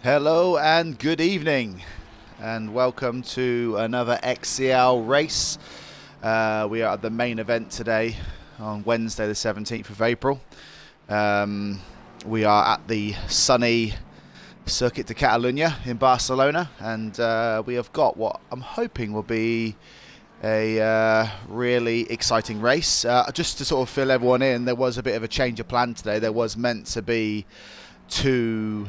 Hello and good evening, and welcome to another XCL race. We are at the main event today on Wednesday the 17th of April. We are at the sunny Circuit de Catalunya in Barcelona, and we have got what I'm hoping will be a really exciting race. Just to sort of fill everyone in, there was a bit of a change of plan today. There was meant to be two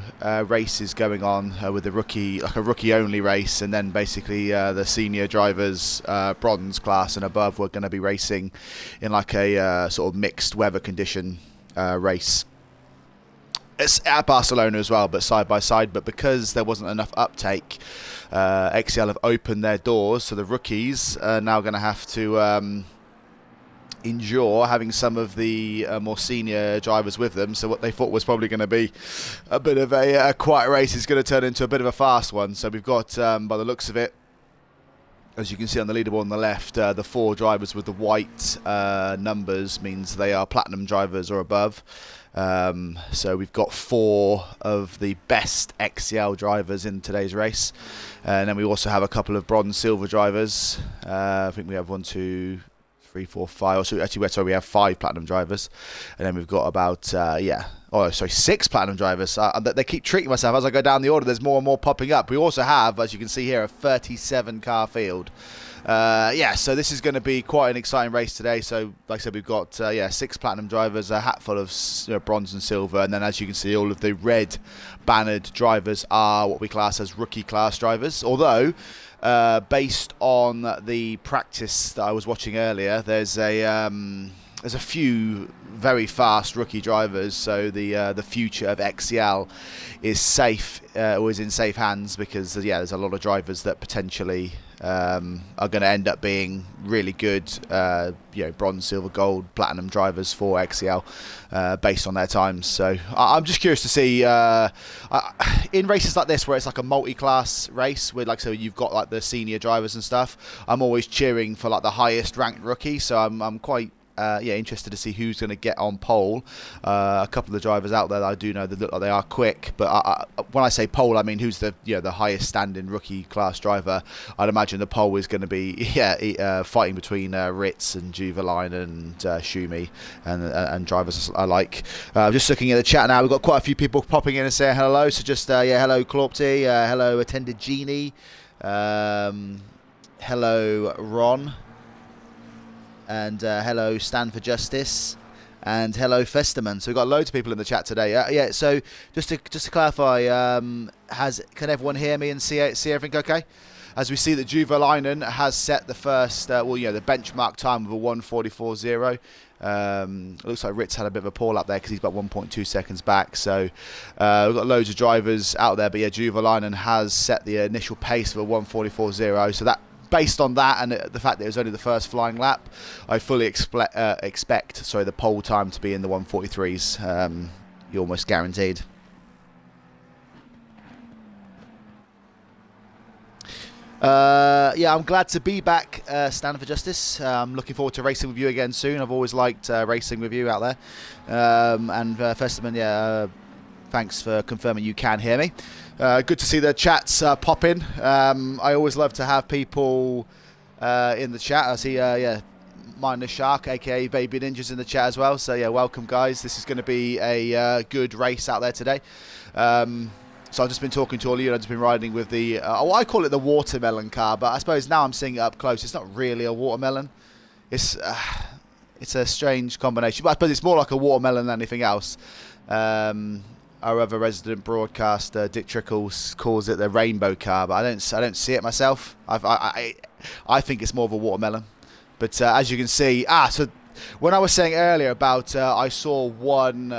races going on with the rookie, like a rookie only race, and then basically the senior drivers, bronze class and above, were going to be racing in like a sort of mixed weather condition race. It's at Barcelona as well, but side by side. But because there wasn't enough uptake, XCL have opened their doors, so the rookies are now going to have to endure having some of the more senior drivers with them. So what they thought was probably going to be a bit of a quiet race is going to turn into a bit of a fast one. So we've got, by the looks of it, as you can see on the leaderboard on the left, the four drivers with the white numbers means they are platinum drivers or above. So we've got four of the best XCL drivers in today's race, and then we also have a couple of bronze silver drivers. I think we have 1, 2, 3, 4, 5. So actually, we have 5 platinum drivers, and then we've got about 6 platinum drivers. They keep treating myself as I go down the order. There's more and more popping up. We also have, as you can see here, a 37 car field. So this is going to be quite an exciting race today. So, like I said, we've got 6 platinum drivers, a hatful of bronze and silver, and then as you can see, all of the red bannered drivers are what we class as rookie class drivers. Although, based on the practice that I was watching earlier, there's a few very fast rookie drivers, so the future of XCL is safe, or is in safe hands, because there's a lot of drivers that potentially are going to end up being really good, bronze, silver, gold, platinum drivers for XCL based on their times. So I'm just curious to see in races like this, where it's like a multi-class race, where so you've got like the senior drivers and stuff. I'm always cheering for like the highest ranked rookie, so I'm quite interested to see who's going to get on pole. A couple of the drivers out there that I do know that look like they are quick, but when I say pole, I mean who's the the highest standing rookie class driver. I'd imagine the pole is going to be fighting between Ritz and Juveline and Schumi and drivers alike. Just looking at the chat now, we've got quite a few people popping in and saying hello. So just hello Claupty, hello Attended Genie, hello Ron. And hello Stand for Justice, and hello Festerman. So we've got loads of people in the chat today. So just to clarify, can everyone hear me and see everything okay? As we see that Juvalainen has set the first, the benchmark time of a 1:44.0. It looks like Ritz had a bit of a pull up there because he's got 1.2 seconds back. So we've got loads of drivers out there, but Juvalainen has set the initial pace of a 1:44.0. So that, based on that and the fact that it was only the first flying lap, I fully expect the pole time to be in the 1:43s. You're almost guaranteed. I'm glad to be back, Stand for Justice. I'm looking forward to racing with you again soon. I've always liked racing with you out there. And Festerman, thanks for confirming you can hear me. Good to see the chats pop in. I always love to have people in the chat. I see, Minor Shark, aka Baby Ninjas, in the chat as well. So welcome guys. This is going to be a good race out there today. So I've just been talking to all of you. I've just been riding with the, I call it the watermelon car, but I suppose now I'm seeing it up close. It's not really a watermelon. It's a strange combination, but I suppose it's more like a watermelon than anything else. Our other resident broadcaster, Dick Trickles, calls it the rainbow car, but I don't see it myself. I think it's more of a watermelon. But as you can see, so when I was saying earlier about I saw one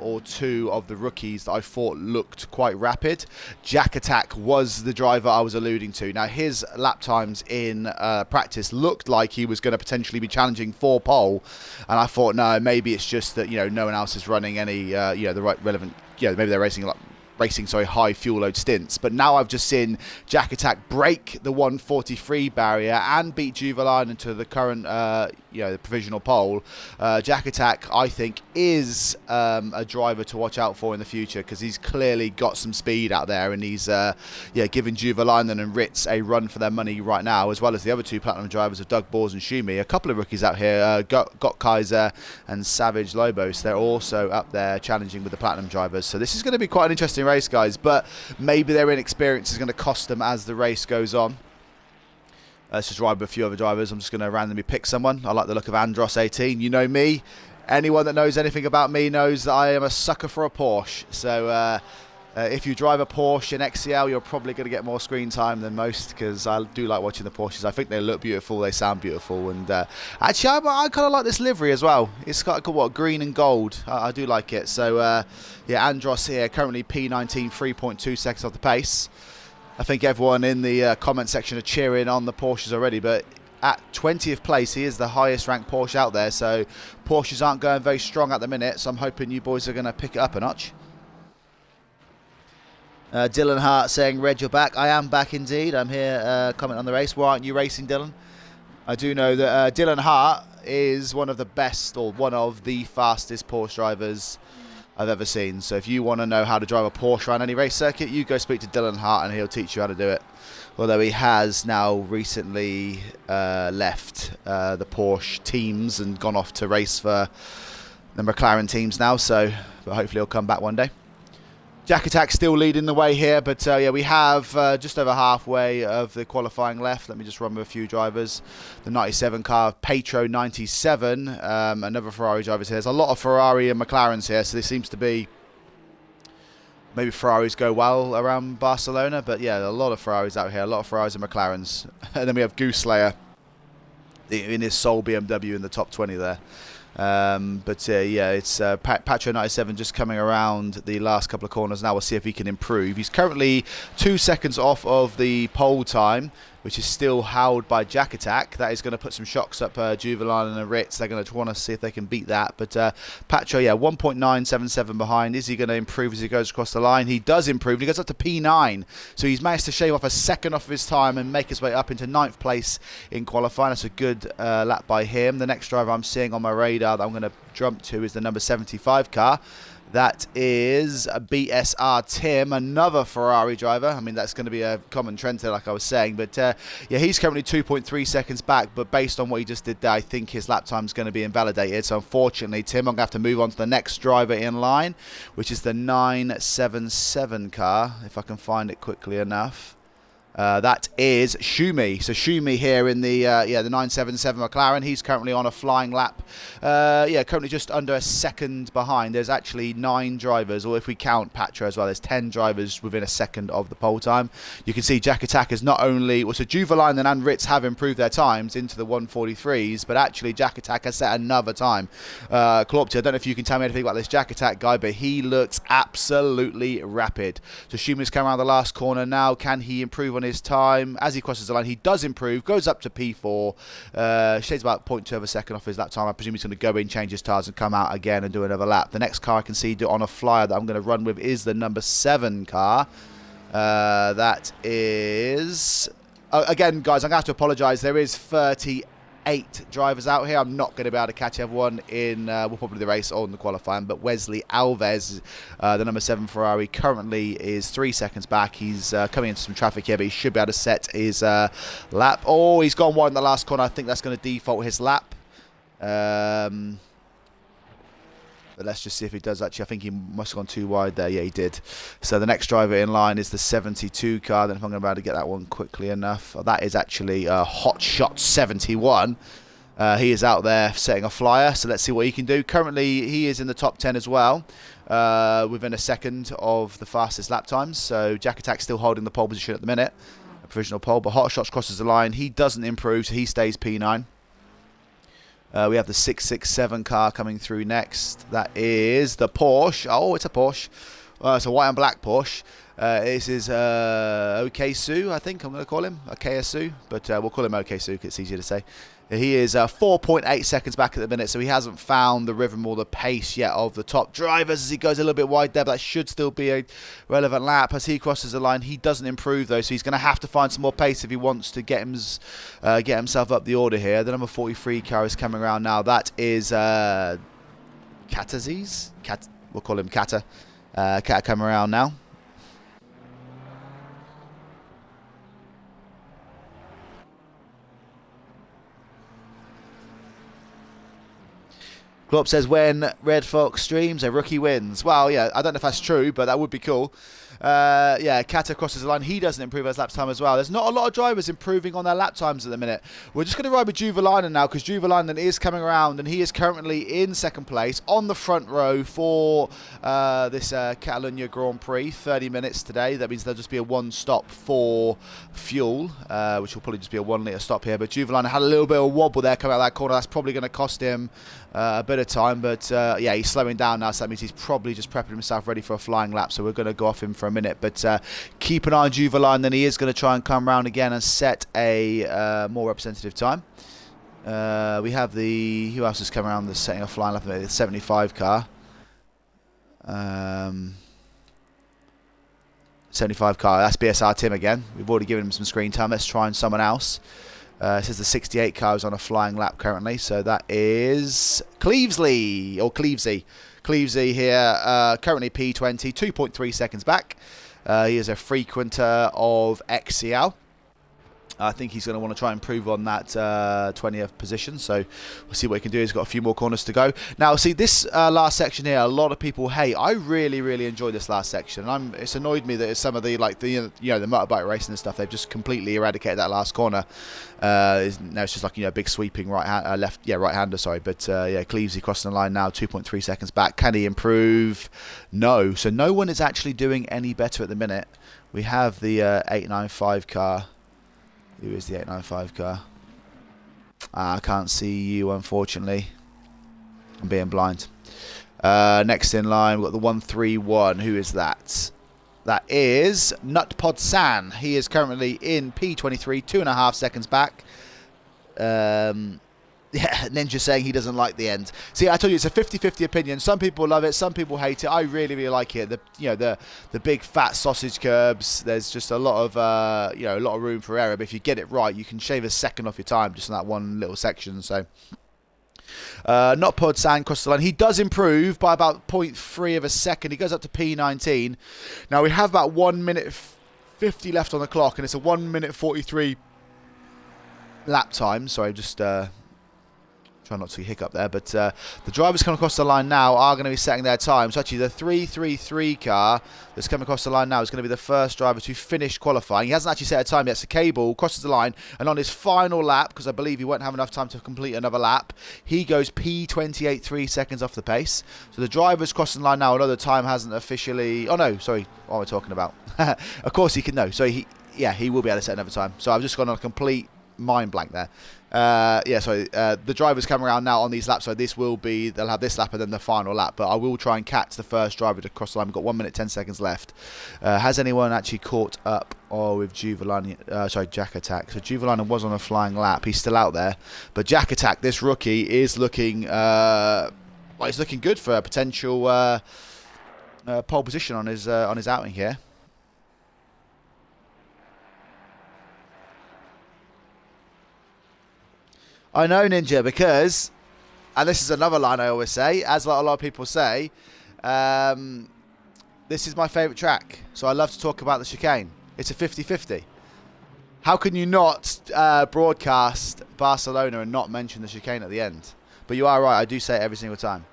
or two of the rookies that I thought looked quite rapid, Jack Attack was the driver I was alluding to. Now his lap times in practice looked like he was going to potentially be challenging for pole, and I thought no, maybe it's just that no one else is running any the right relevant. Maybe they're racing like racing high fuel load stints. But now I've just seen Jack Attack break the 143 barrier and beat Juvalainen into the current the provisional pole. Jack Attack, I think, is a driver to watch out for in the future, because he's clearly got some speed out there, and he's giving Juvalainen and Ritz a run for their money right now, as well as the other two platinum drivers of Doug Bors and Schumi. A couple of rookies out here, Got Kaiser and Savage Lobos. They're also up there challenging with the platinum drivers. So this is going to be quite an interesting race, guys, but maybe their inexperience is going to cost them as the race goes on. Let's just ride with a few other drivers. I'm just going to randomly pick someone. I like the look of Andros18. You know me. Anyone that knows anything about me knows that I am a sucker for a Porsche. So if you drive a Porsche in XCL, you're probably going to get more screen time than most, because I do like watching the Porsches. I think they look beautiful, they sound beautiful, and actually I kind of like this livery as well. It's got green and gold. I do like it. So Andros here, currently P19, 3.2 seconds off the pace. I think everyone in the comment section are cheering on the Porsches already, but at 20th place, he is the highest ranked Porsche out there, so Porsches aren't going very strong at the minute, so I'm hoping you boys are going to pick it up a notch. Dylan Hart saying, Red, you're back. I am back indeed. I'm here comment on the race. Why aren't you racing, Dylan? I do know that Dylan Hart is one of the best, or one of the fastest Porsche drivers I've ever seen. So if you want to know how to drive a Porsche around any race circuit, you go speak to Dylan Hart and he'll teach you how to do it. Although he has now recently left the Porsche teams and gone off to race for the McLaren teams now. So but hopefully he'll come back one day. Jack Attack still leading the way here, but we have just over halfway of the qualifying left. Let me just run with a few drivers. The 97 car, Petro 97, another Ferrari driver here. There's a lot of Ferrari and McLarens here, so this seems to be, maybe Ferraris go well around Barcelona, but yeah, a lot of Ferraris out here, a lot of Ferraris and McLarens. And then we have Goose Slayer in his sole BMW in the top 20 there. It's Patro 97 just coming around the last couple of corners now. We'll see if he can improve. He's currently 2 seconds off of the pole time, which is still held by Jack Attack. That is going to put some shocks up Juvalainen and Ritz. They're going to want to see if they can beat that. But Patro, 1.977 behind. Is he going to improve as he goes across the line? He does improve. He goes up to P9. So he's managed to shave off a second off of his time and make his way up into 9th place in qualifying. That's a good lap by him. The next driver I'm seeing on my radar that I'm going to jump to is the number 75 car. That is a BSR Tim, another Ferrari driver. I mean, that's going to be a common trend there, like I was saying. But, he's currently 2.3 seconds back. But based on what he just did there, I think his lap time is going to be invalidated. So, unfortunately, Tim, I'm going to have to move on to the next driver in line, which is the 977 car, if I can find it quickly enough. That is Schumi. So Schumi here in the 977 McLaren. He's currently on a flying lap. Currently just under a second behind. There's actually 9 drivers, or if we count Patra as well, there's 10 drivers within a second of the pole time. You can see Jack Attack is not only, so Juvalainen and Ritz have improved their times into the 143s, but actually Jack Attack has set another time. Claupty, I don't know if you can tell me anything about this Jack Attack guy, but he looks absolutely rapid. So Schumi's come around the last corner now. Can he improve on his time? As he crosses the line, he does improve, goes up to P4, shades about 0.2 of a second off his lap time. I presume he's going to go in, change his tyres and come out again and do another lap. The next car I can see do on a flyer that I'm going to run with is the number 7 car. That is again, guys, I'm going to have to apologise. There is 38 drivers out here. I'm not going to be able to catch everyone in probably the race or in the qualifying, but Wesley Alves, the number 7 Ferrari, currently is 3 seconds back. He's coming into some traffic here, but he should be able to set his lap. Oh, he's gone wide in the last corner. I think that's going to default his lap. But let's just see if he does actually. I think he must have gone too wide there. Yeah, he did. So the next driver in line is the 72 car. Then if I'm going to be able to get that one quickly enough. That is actually Hot Shot 71. He is out there setting a flyer. So let's see what he can do. Currently, he is in the top 10 as well. Within a second of the fastest lap times. So Jack Attack still holding the pole position at the minute. A provisional pole. But Hot Shots crosses the line. He doesn't improve. So he stays P9. We have the 667 car coming through next. That is the Porsche. Oh, it's a Porsche. It's a white and black Porsche. This is Okesu, I think I'm going to call him. Okesu, but we'll call him Okesu because it's easier to say. He is 4.8 seconds back at the minute, so he hasn't found the rhythm or the pace yet of the top drivers as he goes a little bit wide there, but that should still be a relevant lap. As he crosses the line, he doesn't improve though, so he's going to have to find some more pace if he wants to get himself up the order here. The number 43 car is coming around now. That is Kataziz? We'll call him Kata. Kata coming around now. Glop says, when Red Fox streams, a rookie wins. Well, yeah, I don't know if that's true, but that would be cool. Yeah, Kata crosses the line. He doesn't improve his lap time as well. There's not a lot of drivers improving on their lap times at the minute. We're just going to ride with Juvalainen now, because Juvalainen is coming around, and he is currently in second place on the front row for this Catalonia Grand Prix. 30 minutes today. That means there'll just be a one stop for fuel, which will probably just be a 1 litre stop here. But Juvalainen had a little bit of a wobble there coming out of that corner. That's probably going to cost him a bit of time, but yeah, he's slowing down now, so that means he's probably just prepping himself ready for a flying lap, so we're going to go off him for a minute. But keep an eye on Juvalainen, then he is going to try and come round again and set a more representative time. We have the, who else is coming around that's setting a flying lap? The 75 car. 75 car, that's BSR Tim again. We've already given him some screen time. Let's try and someone else. It says the 68 car is on a flying lap currently, so that is Clevesley, or Clevesy. Clevesy here, currently P20, 2.3 seconds back. He is a frequenter of XCL. I think he's going to want to try and improve on that 20th position, so we'll see what he can do. He's got a few more corners to go. Now, see, this last section here, a lot of people hate. I really, really enjoyed this last section. It's annoyed me that some of the, like, the motorbike racing and stuff, they've just completely eradicated that last corner. Now it's just like, a big sweeping right-hander, sorry. But yeah, Clevesy crossing the line now, 2.3 seconds back. Can he improve? No. So no one is actually doing any better at the minute. We have the 895 car. Who is the 895 car? I can't see you, unfortunately. I'm being blind. Next in line, we've got the 131. Who is that? That is Nutpod San. He is currently in P23, 2.5 seconds back. Yeah, Ninja saying he doesn't like the end. See, I told you, it's a 50-50 opinion. Some people love it, some people hate it. I really, really like it. The big fat sausage curbs. There's just a lot of a lot of room for error. But if you get it right, you can shave a second off your time just in that one little section. So, not Pod Sand across the line. He does improve by about 0.3 of a second. He goes up to P19. Now we have about 1 minute 50 left on the clock, and it's a 1 minute 43 lap time. Sorry, just. Try not to hiccup there, but the drivers coming across the line now are going to be setting their time. So actually the 333 car that's coming across the line now is going to be the first driver to finish qualifying. He hasn't actually set a time yet, so Cable crosses the line, and on his final lap, because I believe he won't have enough time to complete another lap, he goes P28, 3 seconds off the pace. So the drivers crossing the line now, although the time hasn't officially... Oh no, sorry, what am I talking about? Of course he can know. So he will be able to set another time. So I've just gone on a complete mind blank there. The drivers come around now on these laps, so they'll have this lap and then the final lap, but I will try and catch the first driver to cross the line. We've got 1 minute 10 seconds left. Has anyone actually caught up with Juvalainen? Jack Attack. So Juvalainen was on a flying lap, he's still out there, but Jack Attack, this rookie, is looking he's looking good for a potential pole position on his outing here. I know, Ninja, because, and this is another line I always say, as a lot of people say, this is my favourite track, so I love to talk about the chicane. It's a 50-50. How can you not broadcast Barcelona and not mention the chicane at the end? But you are right, I do say it every single time.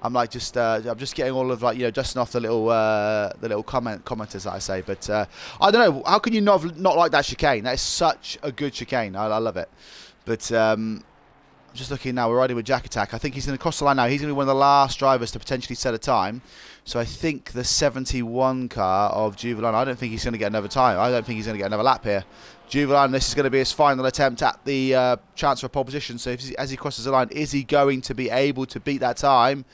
I'm like I'm just getting all of dusting off the little commenters that I say. But I don't know, how can you not like that chicane? That is such a good chicane. I love it. But I'm just looking now. We're riding with Jack Attack. I think he's going to cross the line now. He's going to be one of the last drivers to potentially set a time. So I think the 71 car of Juvalainen, I don't think he's going to get another time. I don't think he's going to get another lap here. Juvalainen, this is going to be his final attempt at the chance for a pole position. So as he crosses the line, is he going to be able to beat that time?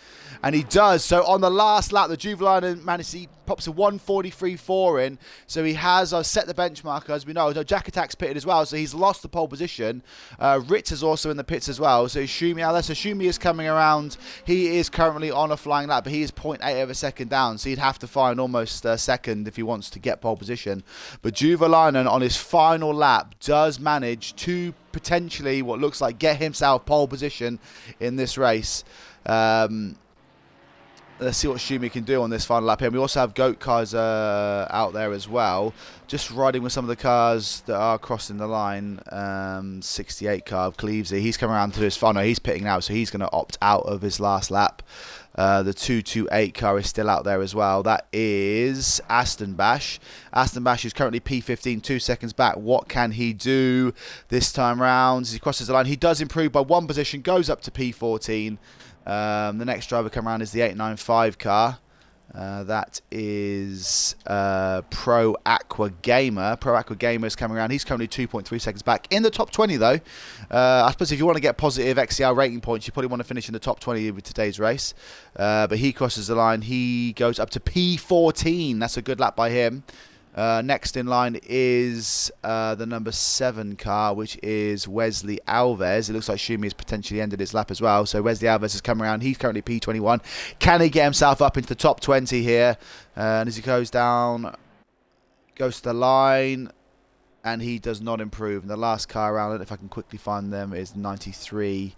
And he does. So on the last lap, the Juvalainen managed to pops a 1:43.4 in, so he has set the benchmark, as we know. Jack Attack's pitted as well, so he's lost the pole position. Ritz is also in the pits as well, so Schumi, unless Schumi is coming around, he is currently on a flying lap, but he is 0.8 of a second down, so he'd have to find almost a second if he wants to get pole position. But Juvalainen on his final lap does manage to potentially, what looks like, get himself pole position in this race. Let's see what Schumi can do on this final lap here. And we also have Goat cars out there as well, just riding with some of the cars that are crossing the line. 68 car of Cleavesy, he's coming around to his final. He's pitting now, so he's going to opt out of his last lap. The 228 car is still out there as well. That is Aston Bash. Aston Bash is currently P15, 2 seconds back. What can he do this time round? As he crosses the line, he does improve by 1 position, goes up to P14. The next driver come around is the 895 car. That is Pro Aqua Gamer. Pro Aqua Gamer is coming around. He's currently 2.3 seconds back. In the top 20, though. I suppose if you want to get positive XCL rating points, you probably want to finish in the top 20 with today's race. But he crosses the line. He goes up to P14. That's a good lap by him. Next in line is the number 7 car, which is Wesley Alves. It looks like Schumi has potentially ended his lap as well. So Wesley Alves has come around. He's currently P21. Can he get himself up into the top 20 here? And as he goes down, goes to the line, and he does not improve. And the last car around, if I can quickly find them, is 93.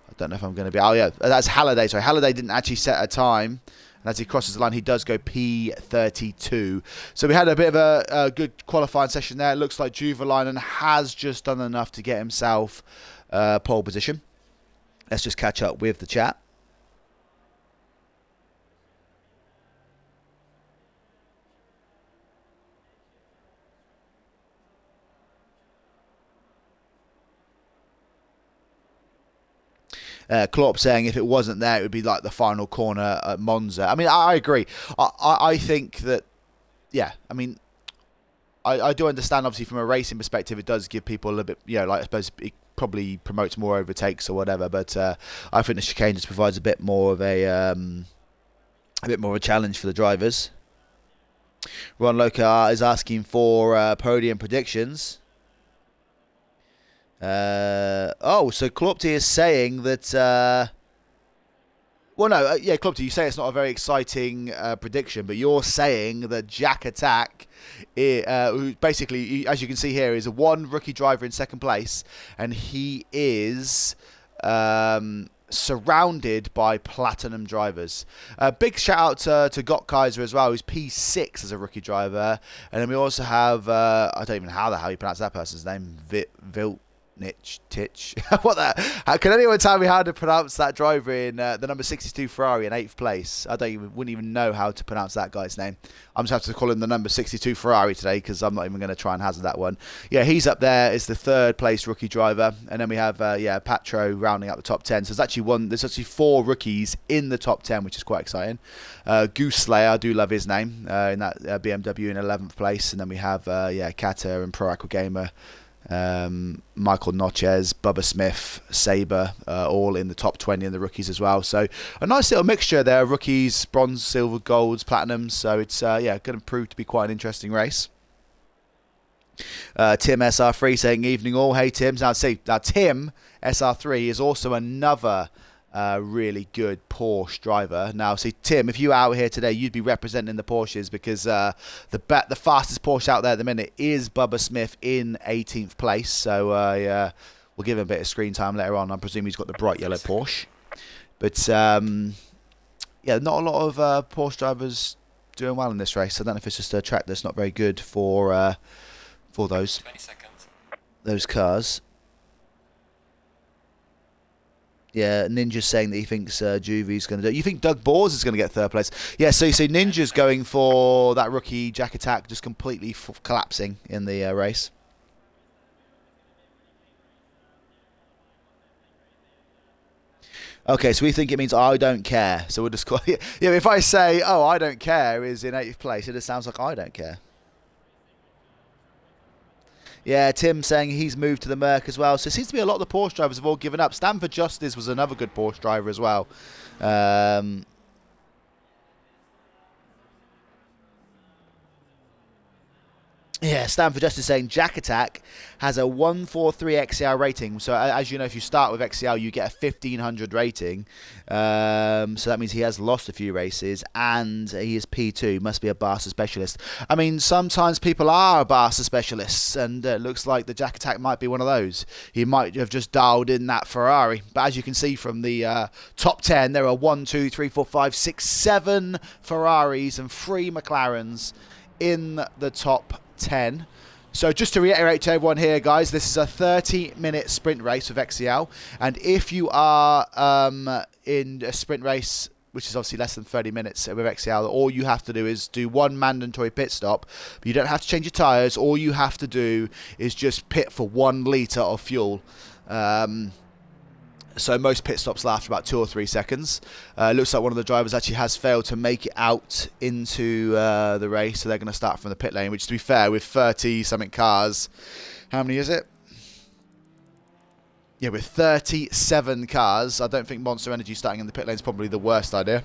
I don't know if I'm going to be... Oh, yeah, that's Halliday. Sorry, Halliday didn't actually set a time. And as he crosses the line, he does go P32. So we had a bit of a good qualifying session there. It looks like Juvalainen has just done enough to get himself pole position. Let's just catch up with the chat. Klopp saying if it wasn't there, it would be like the final corner at Monza. I mean, I agree. I think that, yeah, I mean, I do understand, obviously, from a racing perspective, it does give people a little bit, you know, like I suppose it probably promotes more overtakes or whatever, but I think the chicane just provides a bit more of a challenge for the drivers. Ron Loca is asking for podium predictions. So Klopty is saying that Klopty, you say it's not a very exciting prediction, but you're saying that Jack Attack, who basically, as you can see here, is a 1 rookie driver in 2nd place, and he is surrounded by platinum drivers. Big shout out to Gott Kaiser as well, who's P6 as a rookie driver, and then we also have I don't even know how you pronounce that person's name, Titch. What the? Can anyone tell me how to pronounce that driver in the number 62 Ferrari in 8th place? Wouldn't even know how to pronounce that guy's name. I'm just have to call him the number 62 Ferrari today because I'm not even going to try and hazard that one. Yeah, he's up there as the 3rd place rookie driver, and then we have Patro rounding out the top 10. So there's actually 4 rookies in the top 10, which is quite exciting. Goose Slayer, I do love his name in that BMW in 11th place, and then we have Kata and Pro Aqua Gamer. Michael Notches, Bubba Smith, Sabre, all in the top 20 in the rookies as well. So a nice little mixture there, rookies, bronze, silver, golds, platinums. So it's going to prove to be quite an interesting race. Tim SR3 saying evening all. Hey Tim. Now Tim SR3 is also another really good Porsche driver. Now, see, Tim, if you were out here today, you'd be representing the Porsches because the fastest Porsche out there at the minute is Bubba Smith in 18th place. So we'll give him a bit of screen time later on. I presume he's got the bright yellow Porsche. But not a lot of Porsche drivers doing well in this race. I don't know if it's just a track that's not very good for those 20 seconds. Those cars. Yeah, Ninja's saying that he thinks Juvy's going to do it. You think Doug Bors is going to get 3rd place? Yeah, so you see Ninja's going for that rookie Jack Attack, just completely collapsing in the race. Okay, so we think it means I don't care. So we'll just call it. Yeah, if I say, oh, I don't care is in 8th place, it just sounds like I don't care. Yeah, Tim saying he's moved to the Merc as well. So it seems to be a lot of the Porsche drivers have all given up. Stanford Justice was another good Porsche driver as well. Yeah, Stanford Justice saying Jack Attack has a 143 XCL rating. So as you know, if you start with XCL, you get a 1500 rating. So that means he has lost a few races, and he is P2. Must be a Barca specialist. I mean, sometimes people are Barca specialists, and it looks like the Jack Attack might be one of those. He might have just dialed in that Ferrari. But as you can see from the top 10, there are 1, 2, 3, 4, 5, 6, 7 Ferraris and 3 McLarens in the top 10. So just to reiterate to everyone here, guys, this is a 30-minute sprint race with XCL, and if you are in a sprint race, which is obviously less than 30 minutes with XCL, all you have to do is do one mandatory pit stop. But you don't have to change your tyres. All you have to do is just pit for 1 litre of fuel. So most pit stops last about 2 or 3 seconds. Looks like one of the drivers actually has failed to make it out into the race, so they're going to start from the pit lane, which, to be fair, with 30-something cars, how many is it? Yeah, with 37 cars, I don't think Monster Energy starting in the pit lane is probably the worst idea.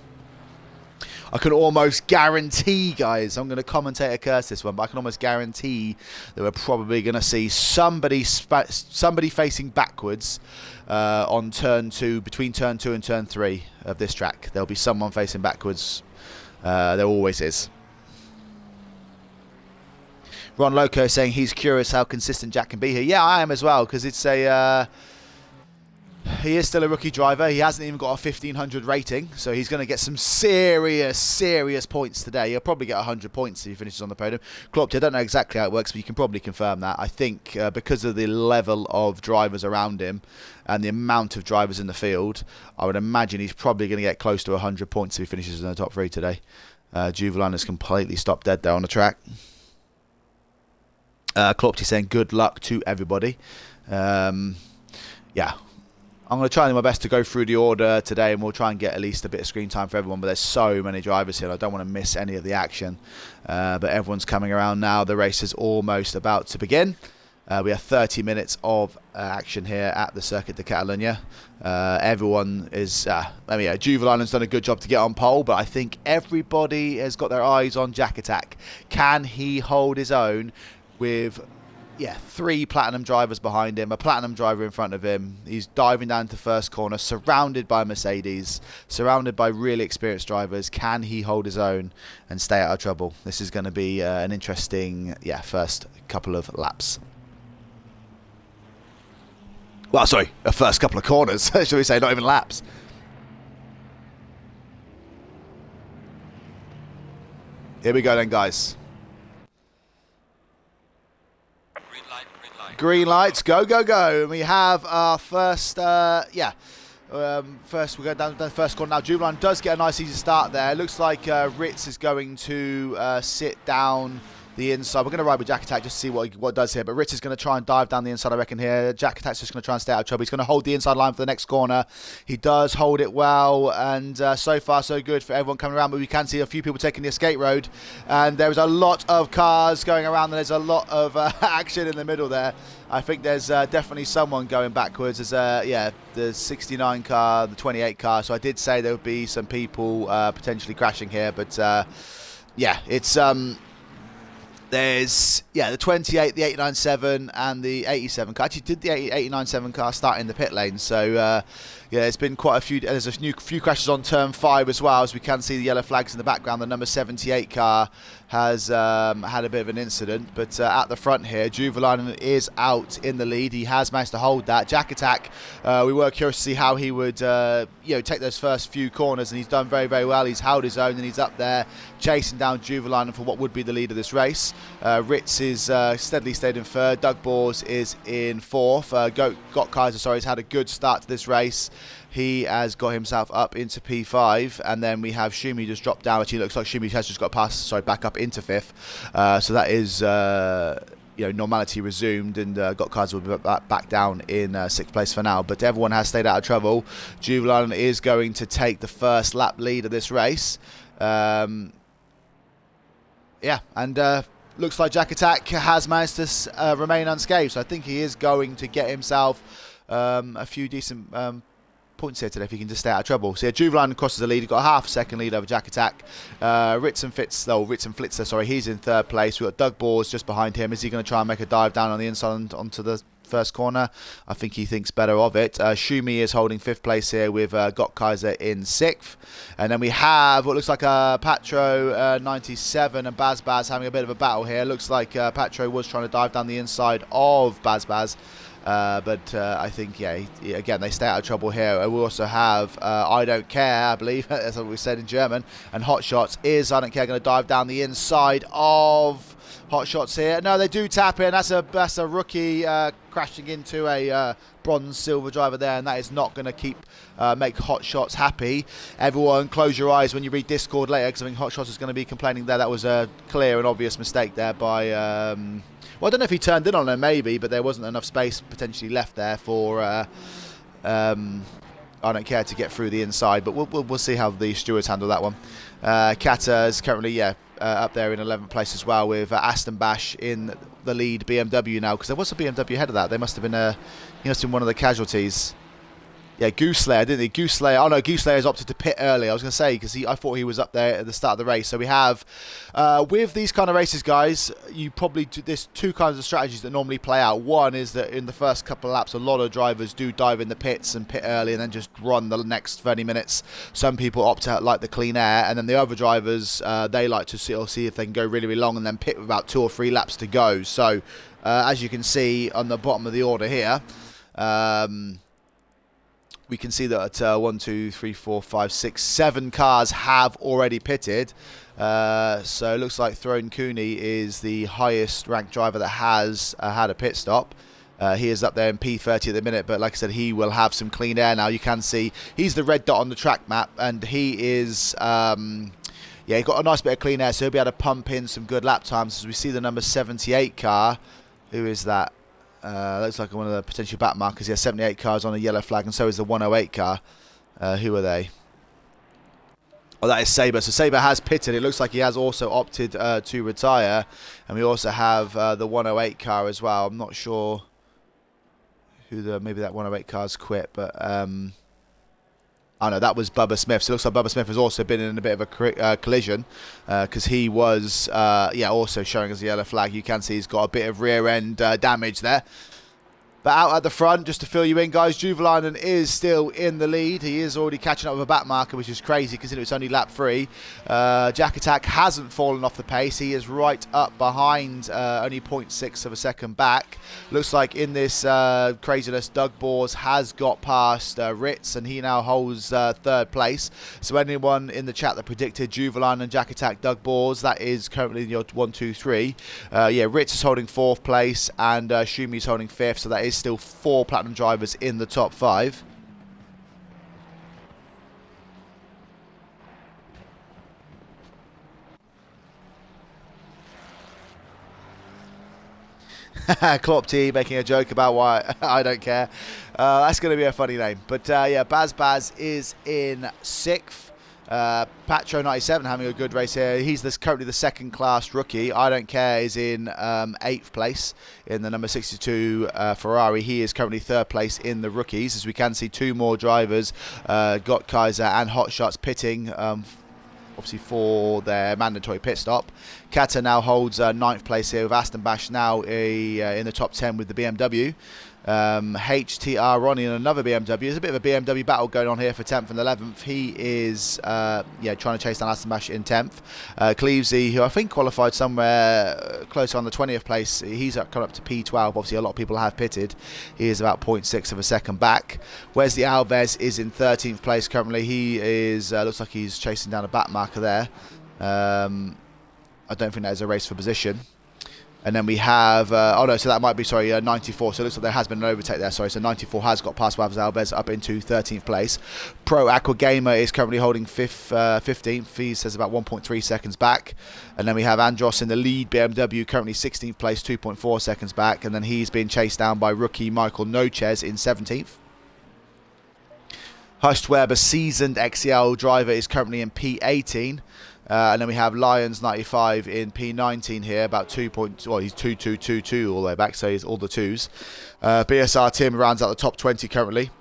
I can almost guarantee, guys, I'm going to commentator curse this one, but I can almost guarantee that we're probably going to see somebody facing backwards on turn 2, between turn 2 and turn 3 of this track. There'll be someone facing backwards. There always is. Ron Loco saying he's curious how consistent Jack can be here. Yeah, I am as well, because it's a... he is still a rookie driver. He hasn't even got a 1500 rating, so he's going to get some serious points today. He'll probably get 100 points if he finishes on the podium. Klopp, I don't know exactly how it works, but you can probably confirm that. I think because of the level of drivers around him and the amount of drivers in the field, I would imagine he's probably going to get close to 100 points if he finishes in the top 3 today. Juveline has completely stopped dead there on the track. Klopp saying good luck to everybody. Yeah. I'm going to try my best to go through the order today, and we'll try and get at least a bit of screen time for everyone, but there's so many drivers here, I don't want to miss any of the action. But everyone's coming around now. The race is almost about to begin. We have 30 minutes of action here at the Circuit de Catalunya. Everyone is... Juveline has done a good job to get on pole, but I think everybody has got their eyes on Jack Attack. Can he hold his own with... 3 platinum drivers behind him, a platinum driver in front of him? He's diving down to first corner, surrounded by Mercedes, surrounded by really experienced drivers. Can he hold his own and stay out of trouble? This is going to be an interesting, first couple of laps. Well, sorry, a first couple of corners, shall we say, not even laps. Here we go then, guys. Green lights, go, go, go. And we have our first, first we go down the first corner now. Juveline does get a nice easy start there. It looks like Ritz is going to sit down the inside. We're going to ride with Jack Attack just to see what it does here. But Ritz is going to try and dive down the inside, I reckon, here. Jack Attack's just going to try and stay out of trouble. He's going to hold the inside line for the next corner. He does hold it well. And so far, so good for everyone coming around. But we can see a few people taking the escape road. And there's a lot of cars going around. And there's a lot of action in the middle there. I think there's definitely someone going backwards. There's, the 69 car, the 28 car. So I did say there would be some people potentially crashing here. But, it's... There's, the 28, the 897, and the 87 car. Actually, did the 897 car start in the pit lane? So, there's been quite a few. There's a few crashes on turn 5 as well, as we can see the yellow flags in the background. The number 78 car has had a bit of an incident, but at the front here, Juveline is out in the lead. He has managed to hold that. Jack Attack, we were curious to see how he would, take those first few corners, and he's done very, very well. He's held his own, and he's up there chasing down Juveline for what would be the lead of this race. Ritz is steadily stayed in 3rd. Doug Bors is in 4th. Got Kaiser, has had a good start to this race. He has got himself up into P5, and then we have Schumi just dropped down. Actually, looks like Schumi has just got back up into 5th. So that is, normality resumed, and got Kaiser will be back down in 6th place for now. But everyone has stayed out of trouble. Juveline is going to take the first lap lead of this race. Looks like Jack Attack has managed to remain unscathed. So I think he is going to get himself a few decent points here today if he can just stay out of trouble. So yeah, Juveline crosses the lead. He's got a half a second lead over Jack Attack. Ritz and Flitzer, sorry, he's in third place. We've got Doug Bors just behind him. Is he going to try and make a dive down on the inside onto the first corner? I think he thinks better of it. Shumi is holding 5th place here with Gottkaiser in 6th. And then we have what looks like Patro 97 and Baz having a bit of a battle here. Looks like Patro was trying to dive down the inside of Baz. But I think, yeah, again, they stay out of trouble here. We also have I Don't Care, I believe, that's what we said in German. And Hot Shots is, I Don't Care, going to dive down the inside of Hot Shots here. No, they do tap in. That's a rookie crashing into a bronze silver driver there, and that is not going to make Hot Shots happy. Everyone, close your eyes when you read Discord later, because I think Hot Shots is going to be complaining there. That was a clear and obvious mistake there by... well, I don't know if he turned in on her, maybe, but there wasn't enough space potentially left there for I Don't Care to get through the inside. But we'll see how the stewards handle that one. Kata is currently, up there in 11th place as well, with Aston Bash in the lead BMW now, because there was a BMW ahead of that. They must have been he must have been one of the casualties. Yeah, Goose Slayer, didn't he? Goose Slayer. Oh no, Goose Slayer has opted to pit early. I was going to say, because I thought he was up there at the start of the race. So we have, with these kind of races, guys, there's two kinds of strategies that normally play out. One is that in the first couple of laps, a lot of drivers do dive in the pits and pit early and then just run the next 30 minutes. Some people opt out like the clean air, and then the other drivers, they like to see if they can go really, really long and then pit with about 2 or 3 laps to go. So, as you can see on the bottom of the order here, we can see that 1, 2, 3, 4, 5, 6, 7 cars have already pitted. So it looks like Throne Cooney is the highest ranked driver that has had a pit stop. He is up there in P30 at the minute, but like I said, he will have some clean air now. You can see he's the red dot on the track map, and he is... he got a nice bit of clean air, so he'll be able to pump in some good lap times. As we see the number 78 car. Who is that? Looks like one of the potential back markers. Yeah, 78 cars on a yellow flag, and so is the 108 car. Who are they? Oh, that is Sabre. So Sabre has pitted. It looks like he has also opted to retire. And we also have the 108 car as well. I'm not sure who maybe that 108 car's quit, but... Oh no, that was Bubba Smith. So it looks like Bubba Smith has also been in a bit of a collision, because he was, also showing as a yellow flag. You can see he's got a bit of rear end damage there. But out at the front, just to fill you in, guys, Juvelainen is still in the lead. He is already catching up with a back marker, which is crazy considering it's only lap 3. Jack Attack hasn't fallen off the pace. He is right up behind, only 0.6 of a second back. Looks like in this craziness, Doug Bors has got past Ritz, and he now holds 3rd place. So anyone in the chat that predicted Juvelainen, Jack Attack, Doug Bors, that is currently your 1, 2, 3. Ritz is holding 4th place, and Shumi is holding 5th, so that is still 4 platinum drivers in the top 5. Clop T making a joke about why I don't care. That's going to be a funny name. But Baz is in 6th. Patro 97 having a good race here. He's currently the 2nd class rookie. I Don't Care is in 8th place in the number 62 Ferrari. He is currently 3rd place in the rookies. As we can see, 2 more drivers, Gottkaiser and Hot Shots, pitting obviously for their mandatory pit stop. Kata now holds 9th place here, with Aston Bash now in the top 10 with the BMW. HTR Ronnie and another BMW. There's a bit of a BMW battle going on here for 10th and 11th. He is trying to chase down Aston Bash in 10th. Cleavesy, who I think qualified somewhere close on the 20th place, he's coming up to P12. Obviously a lot of people have pitted. He is about 0.6 of a second back. Wesley Alves is in 13th place currently. He is looks like he's chasing down a back marker there. I don't think that is a race for position. And then we have, so that might be, 94. So it looks like there has been an overtake there, So 94 has got past Wavs Alves up into 13th place. Pro Aqua Gamer is currently holding 15th. He says about 1.3 seconds back. And then we have Andros in the lead BMW, currently 16th place, 2.4 seconds back. And then he's being chased down by rookie Michael Nochez in 17th. Hushed Webb, a seasoned XCL driver, is currently in P18. And then we have Lions 95 in P19 here, about 2 points. Well, he's 2-2-2-2 all the way back, so he's all the 2s. BSR Tim rounds out the top 20 currently.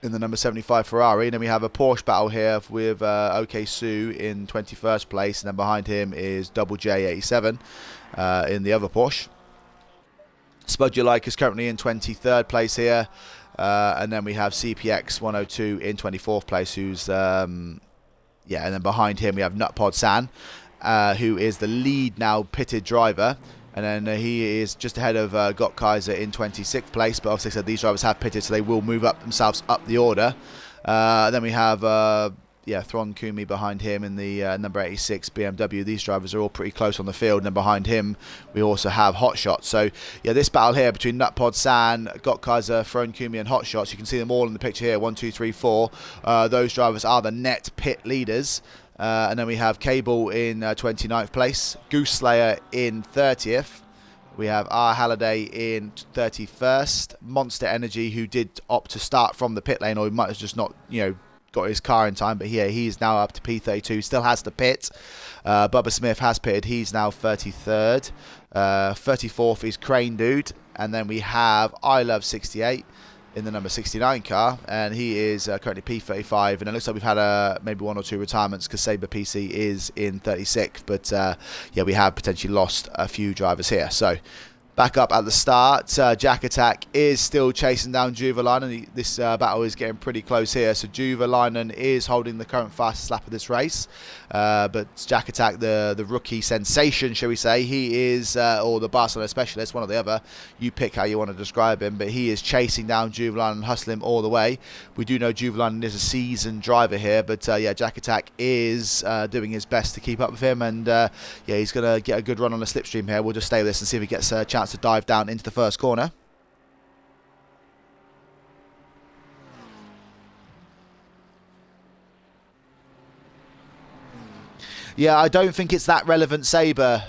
in the number 75 Ferrari. And then we have a Porsche battle here with OK Sue in 21st place. And then behind him is Double J87 in the other Porsche. Spud You Like is currently in 23rd place here. And then we have CPX 102 in 24th place, who's, and then behind him we have Nutpod San, who is the lead now pitted driver. And then he is just ahead of Gott Kaiser in 26th place. But obviously, said these drivers have pitted, so they will move up themselves up the order. Then we have Thron Kumi behind him in the number 86 BMW. These drivers are all pretty close on the field. And then behind him, we also have Hot Shots. So, yeah, this battle here between Nutpod San, Gott Kaiser, Thron Kumi, and Hot Shots, you can see them all in the picture here. 1, 2, 3, 4. Those drivers are the net pit leaders. And then we have Cable in 29th place, Goose Slayer in 30th. We have R. Halliday in 31st. Monster Energy, who did opt to start from the pit lane, or he might have just not, got his car in time. But here he is now up to P32. Still has the pit. Bubba Smith has pitted. He's now 33rd. 34th is Crane Dude. And then we have I Love 68 in the number 69 car, and he is currently P35, and it looks like we've had maybe 1 or 2 retirements because Sabre PC is in 36th, but we have potentially lost a few drivers here. So back up at the start, Jack Attack is still chasing down Juvalainen. This battle is getting pretty close here, so Juvalainen is holding the current fastest lap of this race, but Jack Attack, the rookie sensation, shall we say, he is, or the Barcelona specialist, one or the other, you pick how you want to describe him, but he is chasing down Juvalainen and hustling him all the way. We do know Juvalainen is a seasoned driver here, but Jack Attack is doing his best to keep up with him, and he's going to get a good run on the slipstream here. We'll just stay with this and see if he gets a chance to dive down into the first corner. Yeah, I don't think it's that relevant, Sabre.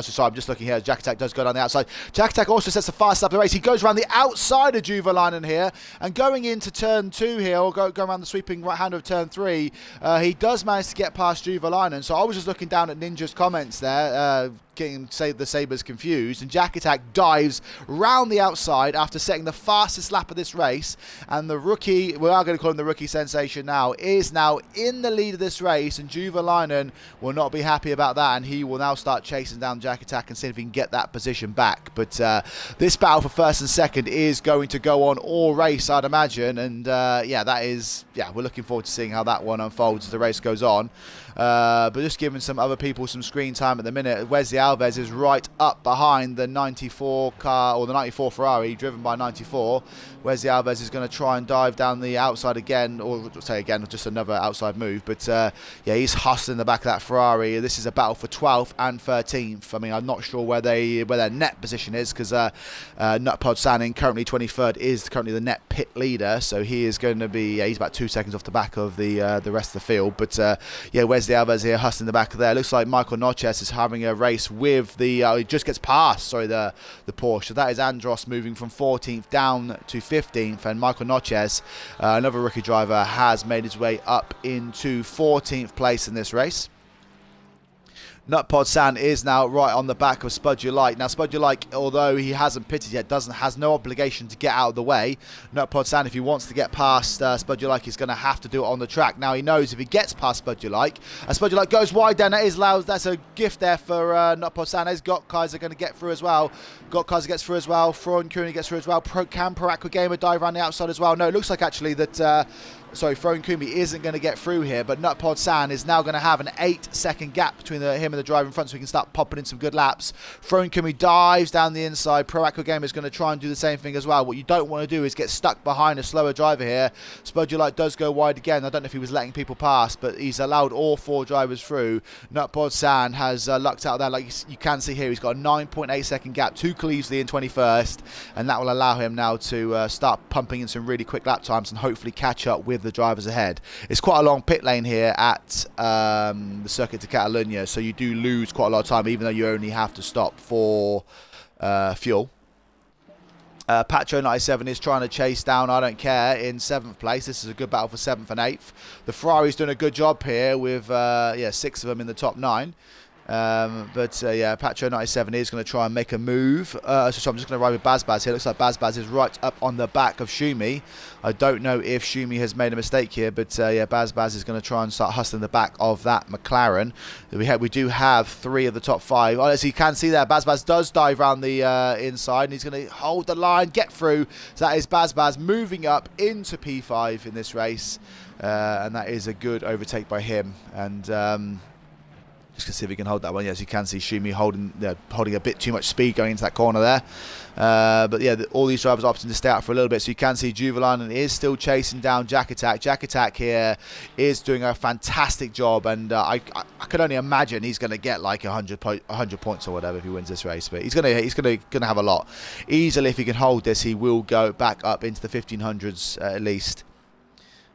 Sorry, I'm just looking here. Jack Attack does go down the outside. Jack Attack also sets the fast lap of the race. He goes around the outside of Juvalainen here, and going into turn 2 here, or go around the sweeping right hand of turn 3, he does manage to get past Juvalainen. So I was just looking down at Ninja's comments there, getting the Sabres confused, and Jack Attack dives round the outside after setting the fastest lap of this race, and the rookie, we are going to call him the rookie sensation now, is now in the lead of this race, and Juvalainen will not be happy about that, and he will now start chasing down Jack Attack and see if he can get that position back. But this battle for first and second is going to go on all race, I'd imagine, and we're looking forward to seeing how that one unfolds as the race goes on. But just giving some other people some screen time at the minute. Wesley Alves is right up behind the 94 car, or the 94 Ferrari, driven by 94. Wesley Alves is going to try and dive down the outside again, or say again, just another outside move. But he's hustling the back of that Ferrari. This is a battle for 12th and 13th. I mean, I'm not sure where their net position is, because Nutpod Sanning, currently 23rd, is currently the net pit leader. So he is going to be, he's about 2 seconds off the back of the rest of the field. But Wesley Alves here hustling the back of there. Looks like Michael Noches is having a race with the, he just gets past, the Porsche. So that is Andros moving from 14th down to 15th, and Michael Noches, another rookie driver, has made his way up into 14th place in this race. Nutpod San is now right on the back of Spud You Like. Now, Spud You Like, although he hasn't pitted yet, has no obligation to get out of the way. Nutpod San, if he wants to get past Spud You Like, he's going to have to do it on the track. Now, he knows if he gets past Spud You Like, Spud You Like goes wide down. That is loud. That's a gift there for Nutpod San. As Gott Kaiser going to get through as well. Gott Kaiser gets through as well. Thron Kumi gets through as well. Can Parakwa Gamer dive around the outside as well? No, it looks like actually that... Thron Kumi isn't going to get through here, but Nutpod San is now going to have an 8-second gap between him and the driver in front, so he can start popping in some good laps. Thron Kumi dives down the inside. Parakwa Gamer is going to try and do the same thing as well. What you don't want to do is get stuck behind a slower driver here. Spud You Like does go wide again. I don't know if he was letting people pass, but he's allowed all 4 drivers through. Nutpod San has lucked out there. Like you can see here, he's got a 9.8 second gap to Clevesley in 21st, and that will allow him now to start pumping in some really quick lap times and hopefully catch up with the drivers ahead. It's quite a long pit lane here at the Circuit de Catalunya, so you do lose quite a lot of time, even though you only have to stop for fuel. Patro 97 is trying to chase down I Don't Care in 7th place. This is a good battle for 7th and 8th. The Ferrari's doing a good job here with 6 of them in the top 9. Yeah, Patro 97 is going to try and make a move. So I'm just going to ride with Baz here. Looks like Baz is right up on the back of Schumi. I don't know if Schumi has made a mistake here, but yeah, Baz is going to try and start hustling the back of that McLaren. We do have 3 of the top 5. Oh, as you can see there, Baz does dive around the inside, and he's going to hold the line, get through. So that is Baz moving up into P5 in this race, and that is a good overtake by him. And just to see if he can hold that one. Yes, you can see Schumi holding a bit too much speed going into that corner there. But yeah, all these drivers are opting to stay out for a little bit. So you can see Juvelainen is still chasing down Jack Attack. Jack Attack here is doing a fantastic job, and I could only imagine he's going to get like 100 points or whatever if he wins this race. But he's going to have a lot easily if he can hold this. He will go back up into the 1500s at least.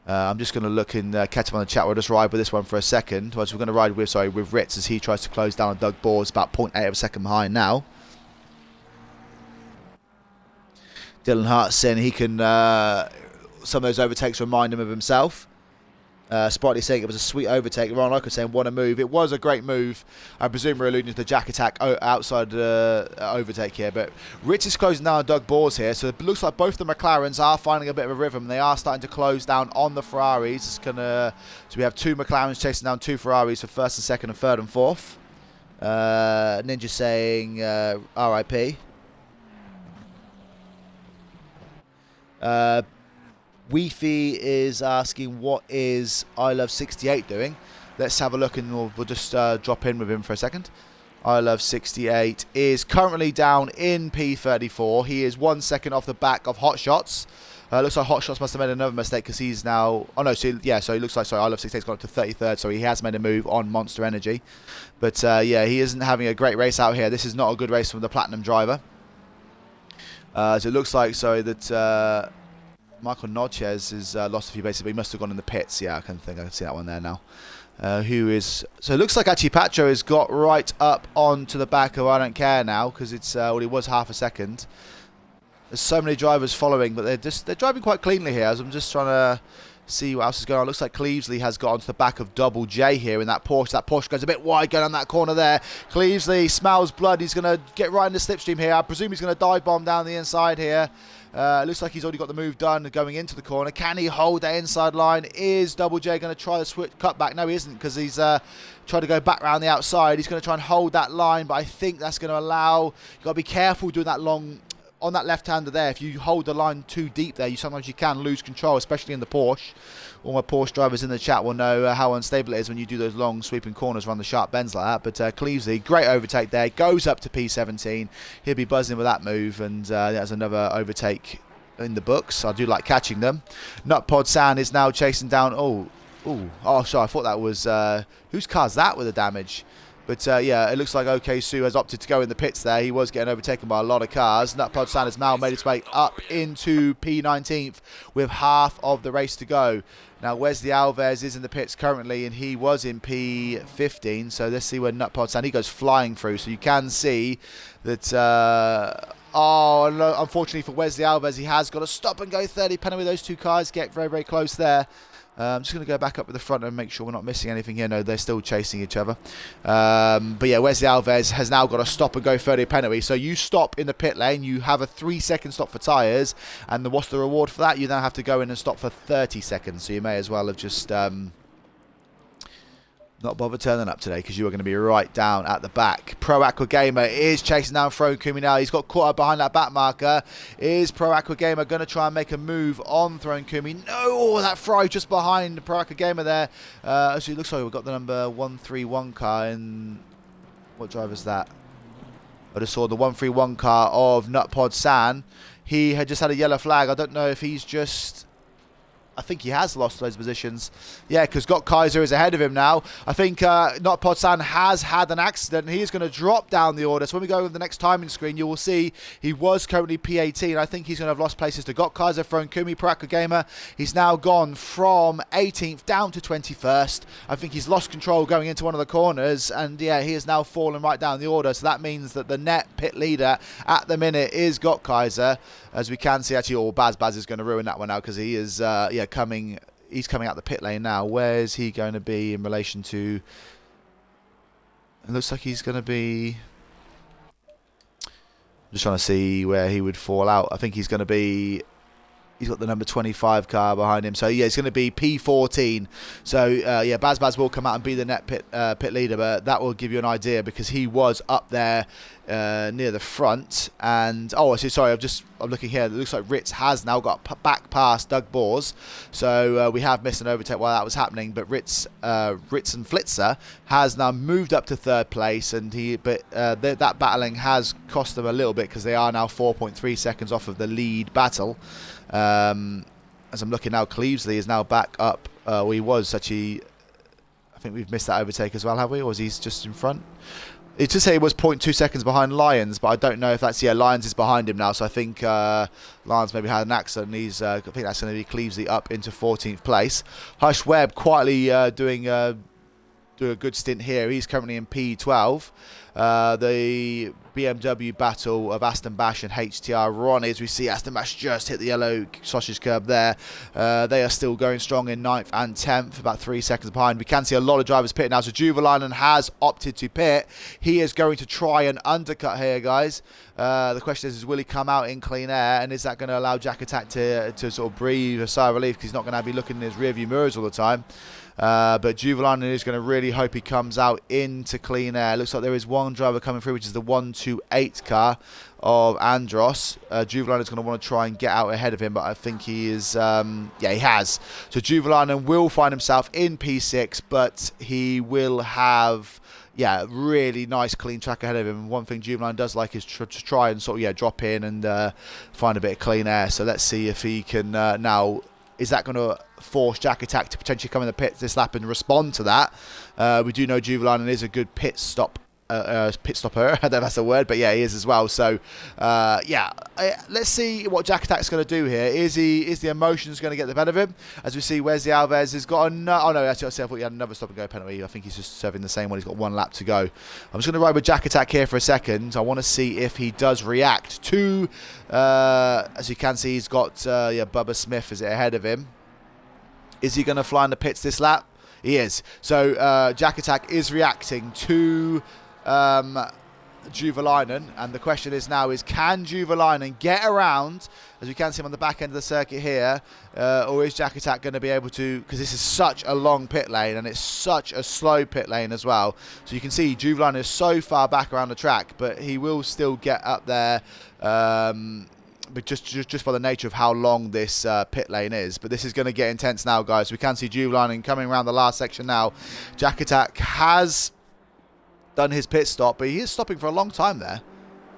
I'm just going to look and catch him on the chat. We'll just ride with this one for a second. We're going to ride with Ritz as he tries to close down on Doug Boers, about 0.8 of a second behind now. Dylan Hart saying he can, some of those overtakes remind him of himself. Sprightly saying it was a sweet overtake. Ron Locker saying what a move. It was a great move. I presume we're alluding to the Jack Attack outside overtake here. But Rich is closing down on Doug Boers here. So it looks like both the McLarens are finding a bit of a rhythm. They are starting to close down on the Ferraris. So we have 2 McLarens chasing down 2 Ferraris for first and second and third and fourth. Ninja saying RIP. Weefy is asking what is I Love 68 doing. Let's have a look and we'll just drop in with him for a second. I Love 68 is currently down in P34. He is 1 second off the back of Hot Shots. Looks like Hot Shots must have made another mistake because he's now... Oh no, so he looks like... Sorry, I Love 68's gone up to 33rd, so he has made a move on Monster Energy. But yeah, he isn't having a great race out here. This is not a good race from the Platinum driver. So it looks like, that... Michael Nodchez has lost a few bases, but he must have gone in the pits. Yeah, I can see that one there now. So it looks like actually Pacho has got right up onto the back of I Don't Care now, because it's he was half a second. There's so many drivers following, but they're driving quite cleanly here. As I'm just trying to see what else is going on. Looks like Clevesley has got onto the back of Double J here in that Porsche. That Porsche goes a bit wide going on that corner there. Clevesley smells blood. He's going to get right in the slipstream here. I presume he's going to dive bomb down the inside here. Looks like he's already got the move done going into the corner. Can he hold that inside line? Is Double J going to try the switch cut back? No, he isn't, because he's trying to go back around the outside. He's going to try and hold that line, but I think that's going to allow... You've got to be careful doing that long... On that left-hander there, if you hold the line too deep there, sometimes you can lose control, especially in the Porsche. All my Porsche drivers in the chat will know how unstable it is when you do those long sweeping corners around the sharp bends like that. But Clevesley, great overtake there, goes up to P17. He'll be buzzing with that move, and that's another overtake in the books. I do like catching them. Nutpod San is now chasing down... Oh, sorry, I thought that was... whose car's that with the damage? But yeah, it looks like OK Sue has opted to go in the pits there. He was getting overtaken by a lot of cars. Nutpod San has now made its way up into P19th with half of the race to go. Now, Wesley Alves is in the pits currently, and he was in P15. So let's see where Nutpod San... He goes flying through. So you can see that... unfortunately for Wesley Alves, he has got to stop and go 30. Penalty, those two cars get very, very close there. I'm just going to go back up at the front and make sure we're not missing anything here. No, they're still chasing each other. But yeah, Wesley Alves has now got to stop and go 30 penalty. So you stop in the pit lane, you have a 3-second stop for tyres, and what's the reward for that? You then have to go in and stop for 30 seconds. So you may as well have just... not bother turning up today, because you are going to be right down at the back. Pro Aqua Gamer is chasing down Throne Kumi now. He's got caught up behind that back marker. Is Pro Aqua Gamer going to try and make a move on Throne Kumi? No, that fry just behind Pro Aqua Gamer there. So it looks like we've got the number 131 car in... What driver's that? I just saw the 131 car of Nutpod San. He had just had a yellow flag. I don't know if he's just... I think he has lost those positions. Yeah, because Gottkaiser is ahead of him now. I think Nutpod San has had an accident. He is going to drop down the order. So when we go to the next timing screen, you will see he was currently P18. I think he's going to have lost places to Gottkaiser, Throne Kumi, Pro Aqua Gamer. He's now gone from 18th down to 21st. I think he's lost control going into one of the corners. And yeah, he has now fallen right down the order. So that means that the net pit leader at the minute is Gottkaiser. As we can see, actually, Baz is going to ruin that one now, because he is, he's coming out the pit lane now. Where is he going to be in relation to... It looks like he's going to be... I'm just trying to see where he would fall out. I think he's going to be... He's got the number 25 car behind him. So, yeah, it's going to be P14. So, yeah, Baz will come out and be the net pit leader. But that will give you an idea because he was up there near the front. And, oh, sorry, I'm looking here. It looks like Ritz has now got back past Doug Bors. So, we have missed an overtake while that was happening. But Ritz and Flitzer has now moved up to third place. And that battling has cost them a little bit because they are now 4.3 seconds off of the lead battle. As I'm looking now, Clevesley is now back up. He was actually... I think we've missed that overtake as well, have we? Or is he just in front? It just say he was 0.2 seconds behind Lyons, but I don't know if that's... Yeah, Lyons is behind him now, so I think Lyons maybe had an accident. I think that's going to be Clevesley up into 14th place. Hush Webb quietly doing a good stint here. He's currently in P12. The BMW battle of Aston Bash and HTR Ronnie, as we see Aston Bash just hit the yellow sausage curb there. They are still going strong in 9th and 10th, about 3 seconds behind. We can see a lot of drivers pitting now, so Juvalainen has opted to pit. He is going to try and undercut here, guys. The question is will he come out in clean air, and is that going to allow Jack Attack to sort of breathe a sigh of relief, because he's not going to be looking in his rearview mirrors all the time. But Juvalainen is going to really hope he comes out into clean air. Looks like there is one driver coming through, which is the 128 car of Andros. Juvalainen is going to want to try and get out ahead of him, but I think he is... yeah, he has. So Juvalainen will find himself in P6, but he will have... Yeah, really nice clean track ahead of him. And one thing Juvalainen does like is to try and sort of drop in and find a bit of clean air. So let's see if he can now... Is that going to force Jack Attack to potentially come in the pits this lap and respond to that? We do know Juvalainen is a good pit stopper. I don't know if that's a word, but yeah, he is as well. So, yeah, let's see what Jack Attack's going to do here. Is the emotions going to get the better of him? As we see, Wesley Alves has got another... Oh, no, actually, I thought he had another stop-and-go penalty. I think he's just serving the same one. He's got one lap to go. I'm just going to ride with Jack Attack here for a second. I want to see if he does react to... as you can see, he's got Bubba Smith is ahead of him. Is he going to fly in the pits this lap? He is. So, Jack Attack is reacting to... Juvalainen, and the question is now can Juvalainen get around, as we can see him on the back end of the circuit here, or is Jack Attack going to be able to, because this is such a long pit lane and it's such a slow pit lane as well, so you can see Juvalainen is so far back around the track, but he will still get up there, but just by the nature of how long this pit lane is. But this is going to get intense now, guys. We can see Juvalainen coming around the last section now. Jack Attack has done his pit stop, but he is stopping for a long time there.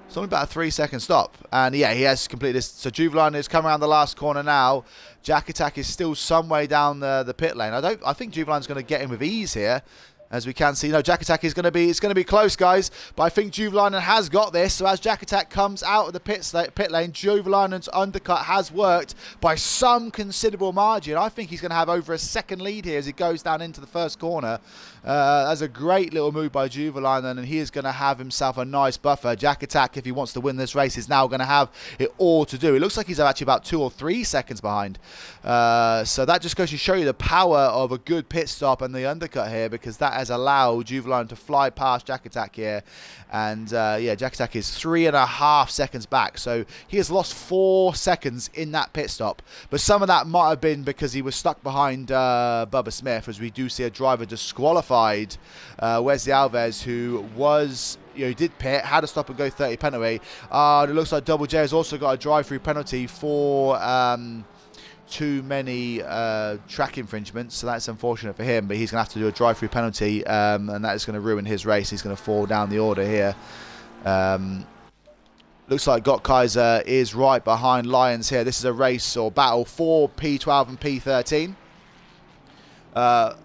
It's only about a 3-second stop, and yeah, he has completed this. So Juvalainen is coming around the last corner now. Jack Attack is still some way down the pit lane. I think Juvalainen's going to get in with ease here. As we can see, no, Jack Attack is going to be, it's going to be close, guys, but I think Juvalainen has got this. So as Jack Attack comes out of the pit lane, Juvalainen's undercut has worked by some considerable margin. I think he's going to have over a second lead here as he goes down into the first corner. That's a great little move by Juvalainen, and he is going to have himself a nice buffer. Jack Attack, if he wants to win this race, is now going to have it all to do. It looks like he's actually about 2 or 3 seconds behind. So that just goes to show you the power of a good pit stop and the undercut here, because that has allowed Juvalainen to fly past Jack Attack here. And yeah, Jack Attack is 3.5 seconds back, so he has lost 4 seconds in that pit stop. But some of that might have been because he was stuck behind Bubba Smith, as we do see a driver disqualified, Wesley Alves, who was... he did pit, had a stop and go 30 penalty. It looks like Double J has also got a drive-through penalty for too many track infringements, so that's unfortunate for him, but he's going to have to do a drive-through penalty, and that is going to ruin his race. He's going to fall down the order here. Looks like Gottkaiser is right behind Lyons here. This is a race or battle for P12 and P13.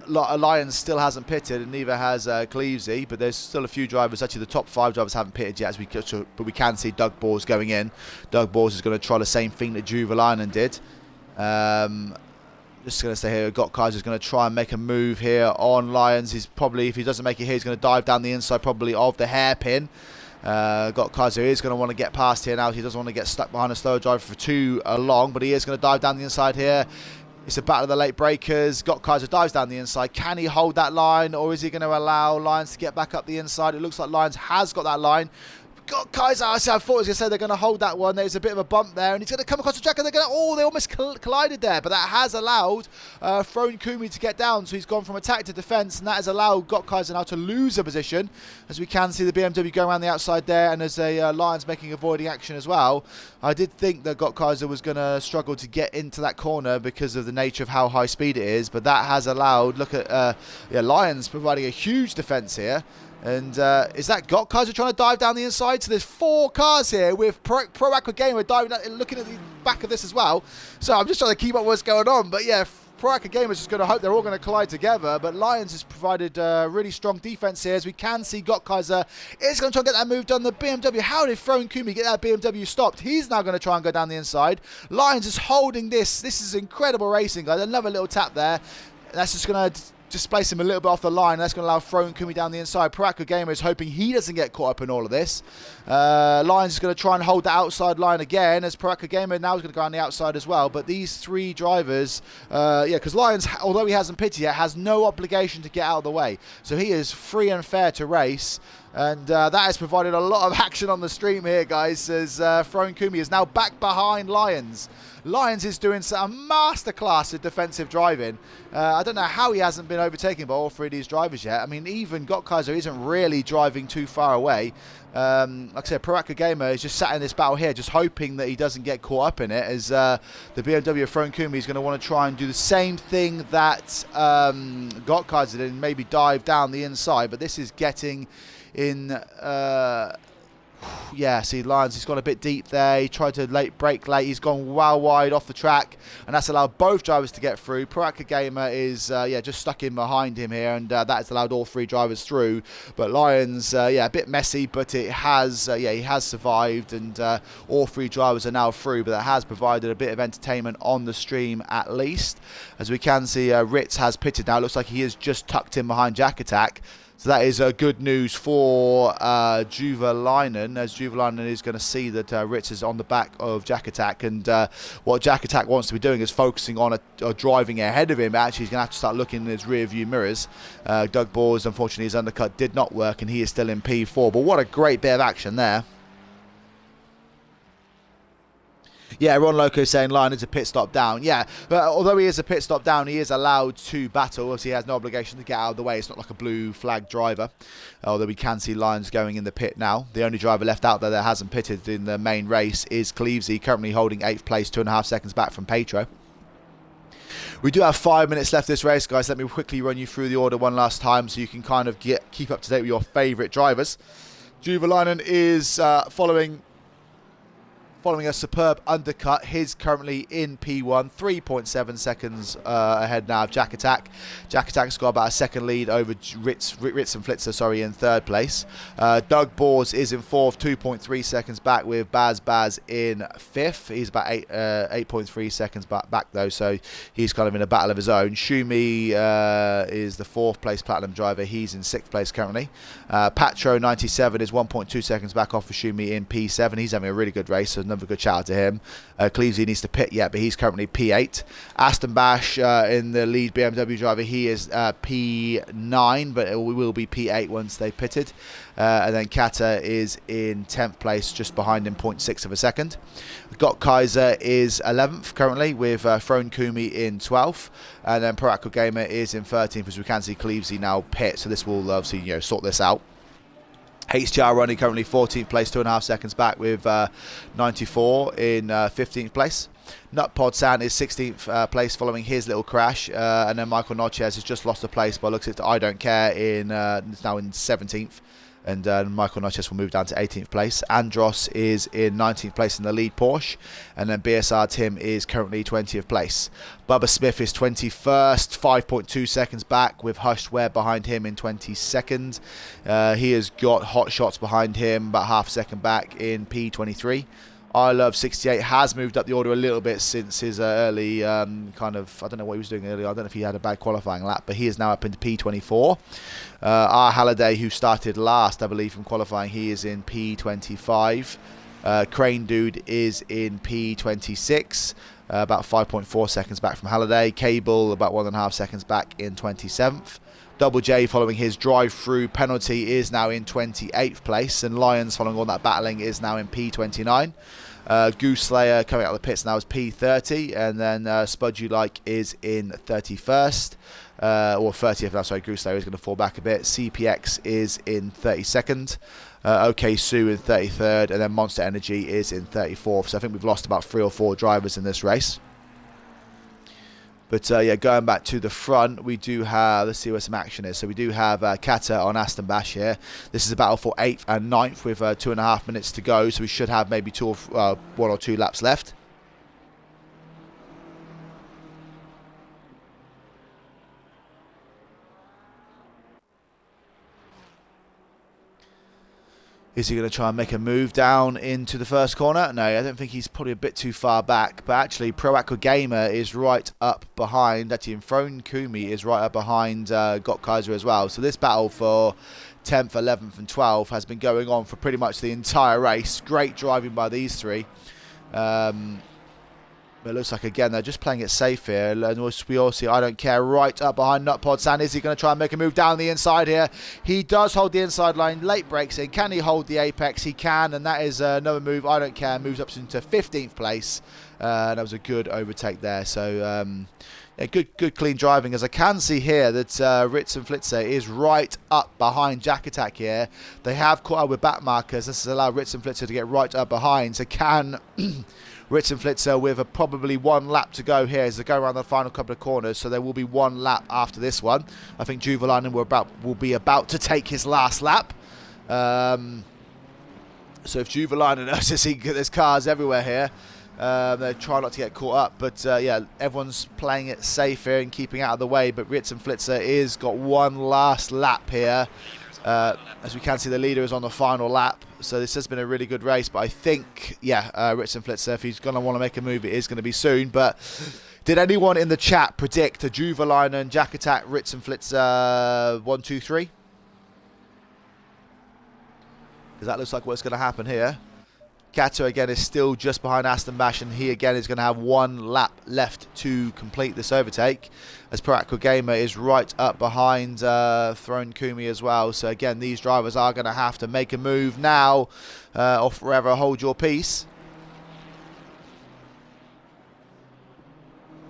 Lyons still hasn't pitted, and neither has Cleavesy, but there's still a few drivers. Actually, the top 5 drivers haven't pitted yet, but we can see Doug Bors going in. Doug Bors is going to try the same thing that Juvalainen did. Just going to say here, Gottkaiser is going to try and make a move here on Lyons. He's probably, if he doesn't make it here, he's going to dive down the inside probably of the hairpin. Gottkaiser is going to want to get past here now. He doesn't want to get stuck behind a slow driver for too long, but he is going to dive down the inside here. It's a battle of the late breakers. Kaiser dives down the inside. Can he hold that line, or is he going to allow Lions to get back up the inside? It looks like Lions has got that line. Kaiser, I thought I was going to say they're going to hold that one. There's a bit of a bump there, and he's going to come across the track, and they're going to... Oh, they almost collided there, but that has allowed Frone Kumi to get down, so he's gone from attack to defence, and that has allowed Kaiser now to lose a position, as we can see the BMW going around the outside there, and there's a Lions making avoiding action as well. I did think that Kaiser was going to struggle to get into that corner because of the nature of how high speed it is, but that has allowed... Look at Lions providing a huge defence here. And is that Kaiser trying to dive down the inside? So there's 4 cars here with Pro Aqua Gamer diving, looking at the back of this as well. So I'm just trying to keep up what's going on. But yeah, Pro Aqua Gamer is just going to hope they're all going to collide together. But Lions has provided really strong defense here, as we can see Kaiser is going to try and get that move done. The BMW, how did Frone Kumi get that BMW stopped? He's now going to try and go down the inside. Lions is holding this. This is incredible racing, guys. Another little tap there. That's just going to displace him a little bit off the line. That's going to allow Frone Kumi down the inside. Pro Aqua Gamer is hoping he doesn't get caught up in all of this. Lions is going to try and hold the outside line again, as Pro Aqua Gamer now is going to go on the outside as well. But these 3 drivers, because Lions, although he hasn't pitted yet, has no obligation to get out of the way. So he is free and fair to race. And that has provided a lot of action on the stream here, guys, as Frone Kumi is now back behind Lions. Lions is doing a masterclass of defensive driving. I don't know how he hasn't been overtaken by all 3 of these drivers yet. I mean, even Kaiser isn't really driving too far away. Like I said, Pro Aqua Gamer is just sat in this battle here, just hoping that he doesn't get caught up in it, as the BMW of Frone Kumi is going to want to try and do the same thing that Kaiser did, and maybe dive down the inside. But this is getting in... yeah, see, Lions, he's gone a bit deep there. He tried to brake late. He's gone well wide off the track, and that's allowed both drivers to get through. Pro Aqua Gamer is just stuck in behind him here, and that has allowed all 3 drivers through. But Lions, a bit messy, but it has, he has survived, and all 3 drivers are now through. But that has provided a bit of entertainment on the stream, at least. As we can see, Ritz has pitted now. It looks like he is just tucked in behind Jack Attack. So that is good news for Juvalainen, as Juvalainen is going to see that Ritz is on the back of Jack Attack, and what Jack Attack wants to be doing is focusing on driving ahead of him. Actually, he's going to have to start looking in his rear view mirrors. Doug Boers, unfortunately, his undercut did not work, and he is still in P4, but what a great bit of action there. Yeah, Ron Loco saying Lion is a pit stop down. Yeah, but although he is a pit stop down, he is allowed to battle. Obviously, he has no obligation to get out of the way. It's not like a blue flag driver. Although we can see Lions going in the pit now. The only driver left out there that hasn't pitted in the main race is Cleavesy, currently holding 8th place, 2.5 seconds back from Petro. We do have 5 minutes left this race, guys. Let me quickly run you through the order one last time so you can kind of keep up to date with your favourite drivers. Juvalainen is following a superb undercut. He's currently in P1, 3.7 seconds ahead now of Jack Attack. Jack Attack's got about a second lead over Ritz and Flitzer, in 3rd place. Doug Boers is in 4th, 2.3 seconds back, with Baz in 5th. He's about 8.3 seconds back though, so he's kind of in a battle of his own. Shumi is the 4th place Platinum driver. He's in 6th place currently. Patro 97 is 1.2 seconds back off of Shumi in P7. He's having a really good race, so another good shout out to him. Cleavesy needs to pit yet, but he's currently P8. Aston Bash in the lead BMW driver, he is P9, but it will be P8 once they pitted. And then Kata is in 10th place, just behind him, 0.6 of a second. Kaiser is 11th currently, with Frone Kumi in 12th. And then Pro Aqua Gamer is in 13th, as we can see Cleavesy now pit, so this will obviously sort this out. HTR running currently 14th place, 2.5 seconds back, with 94 in 15th place. Nutpod San is 16th place following his little crash, and then Michael Notches has just lost a place, but looks like I Don't Care it's now in 17th, and Michael Notches will move down to 18th place. Andros is in 19th place in the lead Porsche, and then BSR Tim is currently 20th place. Bubba Smith is 21st, 5.2 seconds back, with Hushed Ware behind him in 22nd. He has got Hot Shots behind him, about half a second back in P23. I Love 68 has moved up the order a little bit since his early I don't know what he was doing earlier. I don't know if he had a bad qualifying lap, but he is now up into P24. R. Halliday, who started last, I believe, from qualifying, he is in P25. Crane Dude is in P26. about 5.4 seconds back from Halliday. Cable about 1.5 seconds back in 27th. Double J, following his drive-through penalty, is now in 28th place, and Lyons, following all that battling, is now in P29. Goose Slayer coming out of the pits now is P30, and then Spud You Like is in 31st, or 30th now. Sorry, Goose Slayer is going to fall back a bit. CPX is in 32nd. OK Sue in 33rd, and then Monster Energy is in 34th. So I think we've lost about 3 or 4 drivers in this race. But yeah, going back to the front, we do have, let's see where some action is. So we do have Kata on Aston Bash here. This is a battle for 8th and 9th with 2.5 minutes to go. So we should have maybe 1 or 2 laps left. Is he going to try and make a move down into the first corner? No, I don't think he's probably a bit too far back. But actually, Pro Aqua Gamer is right up behind. Actually, Throne Kumi is right up behind Got Kaiser as well. So this battle for 10th, 11th and 12th has been going on for pretty much the entire race. Great driving by these three. But it looks like, again, they're just playing it safe here. And we all see I Don't Care right up behind Nutpod San. Is he going to try and make a move down the inside here? He does hold the inside line. Late breaks in. Can he hold the apex? He can. And that is another move. I Don't Care moves up into 15th place. That was a good overtake there. So, yeah, good clean driving. As I can see here that Ritz and Flitzer is right up behind Jack Attack here. They have caught up with back markers. This has allowed Ritz and Flitzer to get right up behind. So can Ritz and Flitzer with probably 1 lap to go here as they go around the final couple of corners. So there will be 1 lap after this one. I think Juvalainen will be about to take his last lap. So if Juvalainen notices there's cars everywhere here, they try not to get caught up. But yeah, everyone's playing it safe here and keeping out of the way. But Ritz and Flitzer is got 1 last lap here. As we can see, the leader is on the final lap. So this has been a really good race. But I think, yeah, Ritz and Flitzer, if he's going to want to make a move, it is going to be soon. But did anyone in the chat predict a Juvalainen, Jack Attack, Ritz and Flitzer 1, 2, 3? Because that looks like what's going to happen here. Kato again is still just behind Aston Bash, and he again is going to have 1 lap left to complete this overtake, as Pro Aqua Gamer is right up behind Throne Kumi as well. So again, these drivers are going to have to make a move now or forever hold your peace.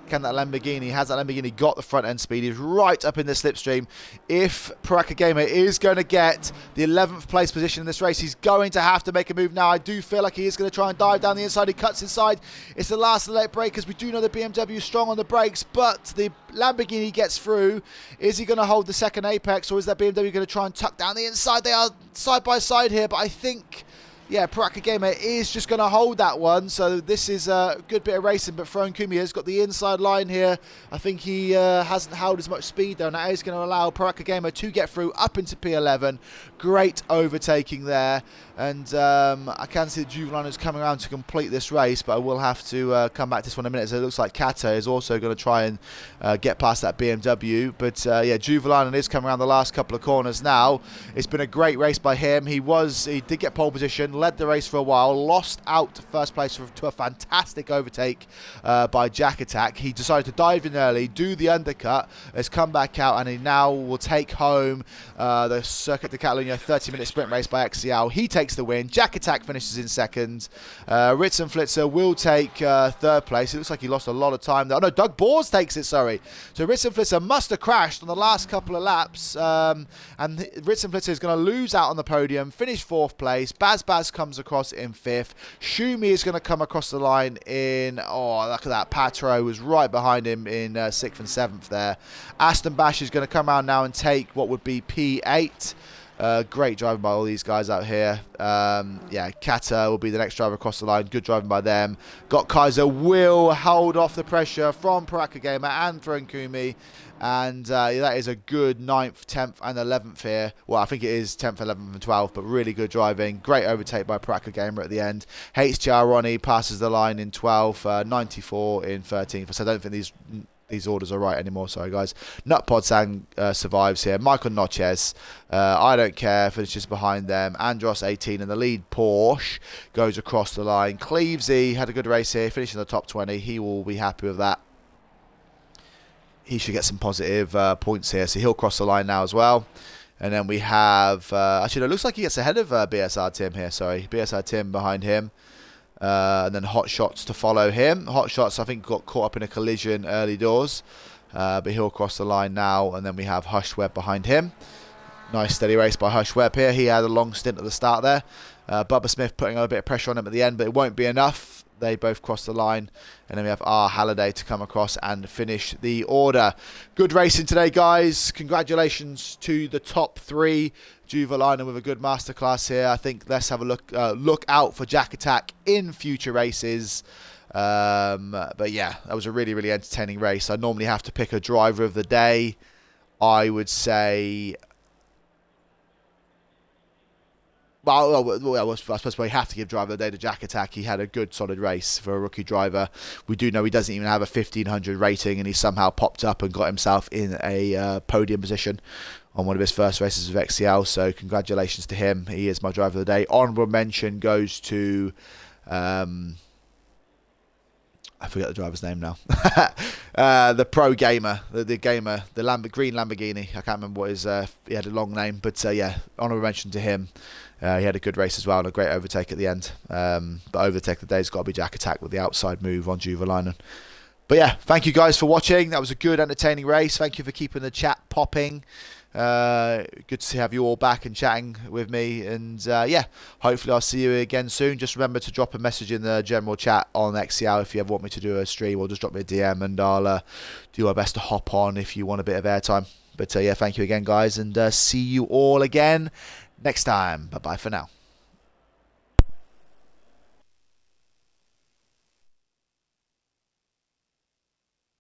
Can that Lamborghini, has that Lamborghini got the front end speed? He's right up in the slipstream. If Pro Aqua Gamer is going to get the 11th place position in this race, he's going to have to make a move now. I do feel like he is going to try and dive down the inside. He cuts inside. It's the last late breakers. We do know the BMW is strong on the brakes, but the Lamborghini gets through. Is he going to hold the second apex, or is that BMW going to try and tuck down the inside? They are side by side here, but I think, yeah, Pro Aqua Gamer is just going to hold that one. So this is a good bit of racing, but Throne Kumi has got the inside line here. I think he hasn't held as much speed though, and that is going to allow Pro Aqua Gamer to get through up into P11. Great overtaking there. And I can see that Juvalainen is coming around to complete this race, but I will have to come back to this one in a minute. So it looks like Kata is also going to try and get past that BMW. But yeah, Juvalainen is coming around the last couple of corners now. It's been a great race by him. He did get pole position, led the race for a while, lost out to first place to a fantastic overtake by Jack Attack. He decided to dive in early, do the undercut, has come back out, and he now will take home the Circuit de Catalunya 30-minute sprint race by XCL. He takes the win. Jack Attack finishes in second. Ritz and Flitzer will take third place. It looks like he lost a lot of time there. Oh no, Doug Bors takes it, sorry. So Ritz and Flitzer must have crashed on the last couple of laps, and Ritz and Flitzer is going to lose out on the podium, finish 4th place. Baz comes across in 5th. Shumi is going to come across the line in, oh, look at that. Patro was right behind him in 6th and 7th there. Aston Bash is going to come around now and take what would be P8. Great driving by all these guys out here. Yeah, Kata will be the next driver across the line. Good driving by them. Got Kaiser will hold off the pressure from Pro Aqua Gamer and Throne Kumi. And that is a good 9th, 10th and 11th here. Well, I think it is 10th, 11th and 12th, but really good driving. Great overtake by Pro Aqua Gamer at the end. HTR Ronnie passes the line in 12th, 94 in 13th. So I don't think these orders are right anymore. Sorry, guys. Nutpodsan survives here. Michael Notches, I don't care, finishes behind them. Andros 18 in the lead. Porsche goes across the line. Clevesy had a good race here, finishing in the top 20. He will be happy with that. He should get some positive points here, so he'll cross the line now as well. And then we have, actually, it looks like he gets ahead of BSR Tim here, sorry. BSR Tim behind him. And then Hot Shots to follow him. Hot Shots, I think, got caught up in a collision early doors. But he'll cross the line now. And then we have Hush Webb behind him. Nice steady race by Hush Webb here. He had a long stint at the start there. Bubba Smith putting a bit of pressure on him at the end, but it won't be enough. They both cross the line. And then we have R. Halliday to come across and finish the order. Good racing today, guys. Congratulations to the top 3. Juvalainen with a good masterclass here. I think let's have a look out for Jack Attack in future races. But yeah, that was a really, really entertaining race. I normally have to pick a driver of the day. I would say... Well, I suppose we have to give driver of the day to Jack Attack. He had a good, solid race for a rookie driver. We do know he doesn't even have a 1500 rating, and he somehow popped up and got himself in a podium position on one of his first races with XCL. So congratulations to him. He is my driver of the day. Honourable mention goes to... I forget the driver's name now. The pro gamer, the gamer, the green Lamborghini. I can't remember what his. He had a long name, but yeah, honourable mention to him. He had a good race as well and a great overtake at the end. But overtake of the day's got to be Jack Attack with the outside move on Juvalainen. But yeah, thank you guys for watching. That was a good, entertaining race. Thank you for keeping the chat popping. Good to have you all back and chatting with me, and yeah, hopefully I'll see you again soon. Just remember to drop a message in the general chat on XCL if you ever want me to do a stream, or just drop me a DM and I'll do my best to hop on if you want a bit of airtime. But yeah, thank you again, guys, and see you all again next time. Bye bye for now.